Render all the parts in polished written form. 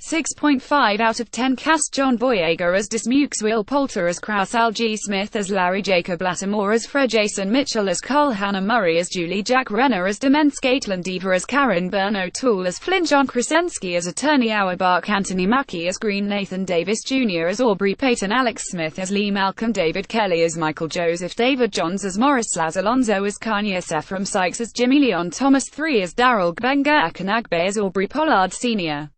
6.5 out of 10 cast John Boyega as Dismukes, Will Poulter as Kraus, Algie Smith as Larry, Jacob Lattimore as Fred, Jason Mitchell as Carl, Hannah Murray as Julie, Jack Renner as Demence, Caitlin Dever as Karen, Byrne O'Toole as Flynn, John Krasinski as Attorney Auerbach, Anthony Mackie as Green, Nathan Davis Jr. as Aubrey Peyton, Alex Smith as Lee Malcolm, David Kelly as Michael, Joseph David Johns as Morris, Laz Alonso as Kanye, Ephraim Sykes as Jimmy, Leon Thomas III as Daryl, Gbenga Akinagbe as Aubrey Pollard Sr.,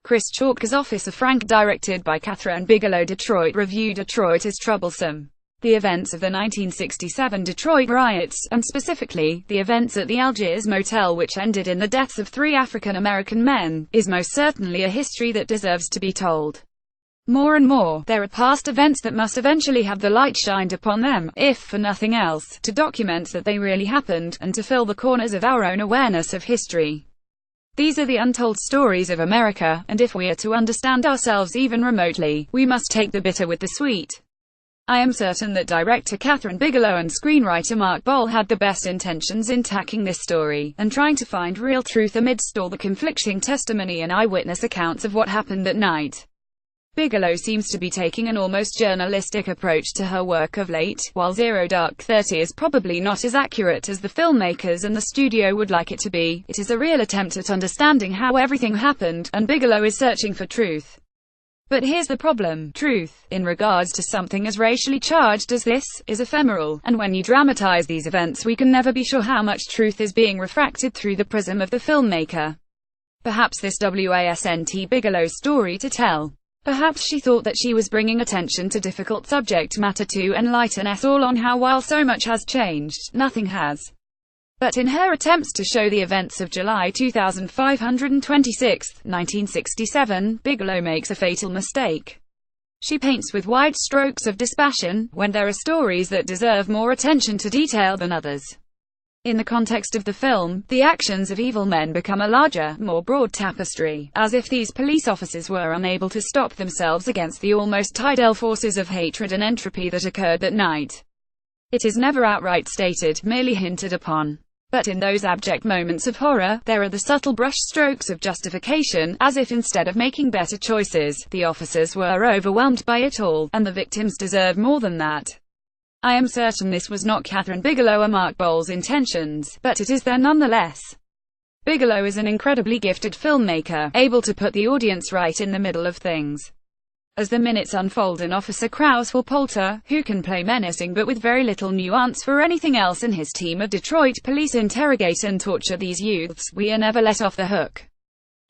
Chris Chalk as Officer Frank. Directed by Kathryn Bigelow. Detroit Review. Detroit is troublesome. The events of the 1967 Detroit riots, and specifically, the events at the Algiers Motel which ended in the deaths of 3 African-American men, is most certainly a history that deserves to be told. More and more, there are past events that must eventually have the light shined upon them, if for nothing else, to document that they really happened, and to fill the corners of our own awareness of history. These are the untold stories of America, and if we are to understand ourselves even remotely, we must take the bitter with the sweet. I am certain that director Kathryn Bigelow and screenwriter Mark Boal had the best intentions in tacking this story, and trying to find real truth amidst all the conflicting testimony and eyewitness accounts of what happened that night. Bigelow seems to be taking an almost journalistic approach to her work of late. While Zero Dark 30 is probably not as accurate as the filmmakers and the studio would like it to be, it is a real attempt at understanding how everything happened, and Bigelow is searching for truth. But here's the problem. Truth, in regards to something as racially charged as this, is ephemeral, and when you dramatize these events we can never be sure how much truth is being refracted through the prism of the filmmaker. Perhaps this wasn't Bigelow's story to tell. Perhaps she thought that she was bringing attention to difficult subject matter to enlighten us all on how while so much has changed, nothing has. But in her attempts to show the events of July 2526, 1967, Bigelow makes a fatal mistake. She paints with wide strokes of dispassion, when there are stories that deserve more attention to detail than others. In the context of the film, the actions of evil men become a larger, more broad tapestry, as if these police officers were unable to stop themselves against the almost tidal forces of hatred and entropy that occurred that night. It is never outright stated, merely hinted upon. But in those abject moments of horror, there are the subtle brush strokes of justification, as if instead of making better choices, the officers were overwhelmed by it all, and the victims deserve more than that. I am certain this was not Kathryn Bigelow or Mark Boal's intentions, but it is there nonetheless. Bigelow is an incredibly gifted filmmaker, able to put the audience right in the middle of things. As the minutes unfold and Officer Kraus Will Poulter, who can play menacing but with very little nuance for anything else, and his team of Detroit police interrogate and torture these youths, we are never let off the hook.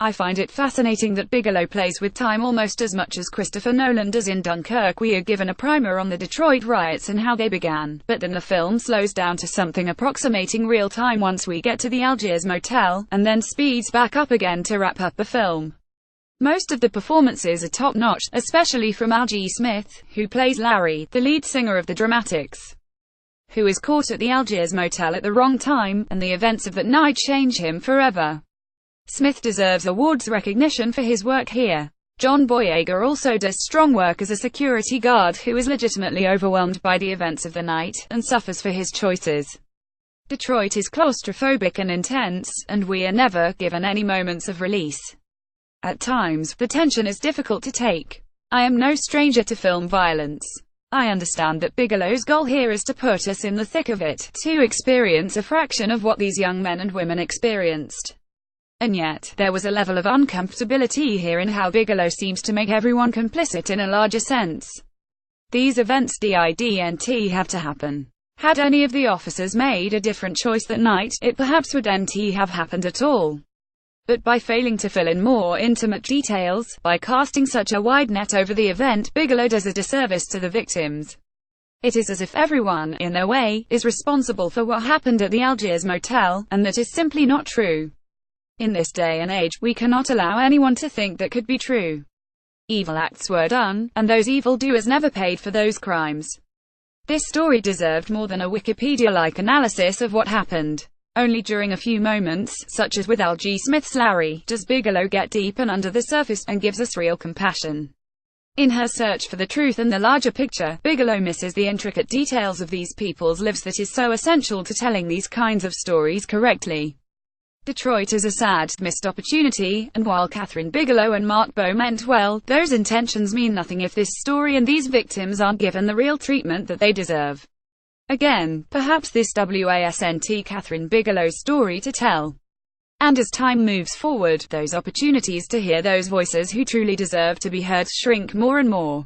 I find it fascinating that Bigelow plays with time almost as much as Christopher Nolan does in Dunkirk. We are given a primer on the Detroit riots and how they began, but then the film slows down to something approximating real time once we get to the Algiers Motel, and then speeds back up again to wrap up the film. Most of the performances are top-notch, especially from Algie Smith, who plays Larry, the lead singer of the Dramatics, who is caught at the Algiers Motel at the wrong time, and the events of that night change him forever. Smith deserves awards recognition for his work here. John Boyega also does strong work as a security guard who is legitimately overwhelmed by the events of the night, and suffers for his choices. Detroit is claustrophobic and intense, and we are never given any moments of release. At times, the tension is difficult to take. I am no stranger to film violence. I understand that Bigelow's goal here is to put us in the thick of it, to experience a fraction of what these young men and women experienced. And yet, there was a level of uncomfortability here in how Bigelow seems to make everyone complicit in a larger sense. These events didn't have to happen. Had any of the officers made a different choice that night, it perhaps wouldn't have happened at all. But by failing to fill in more intimate details, by casting such a wide net over the event, Bigelow does a disservice to the victims. It is as if everyone, in their way, is responsible for what happened at the Algiers Motel, and that is simply not true. In this day and age, we cannot allow anyone to think that could be true. Evil acts were done, and those evildoers never paid for those crimes. This story deserved more than a Wikipedia-like analysis of what happened. Only during a few moments, such as with Algie Smith's Larry, does Bigelow get deep and under the surface, and gives us real compassion. In her search for the truth and the larger picture, Bigelow misses the intricate details of these people's lives that is so essential to telling these kinds of stories correctly. Detroit is a sad, missed opportunity, and while Kathryn Bigelow and Mark Bowe meant well, those intentions mean nothing if this story and these victims aren't given the real treatment that they deserve. Again, perhaps this wasn't Kathryn Bigelow's story to tell. And as time moves forward, those opportunities to hear those voices who truly deserve to be heard shrink more and more.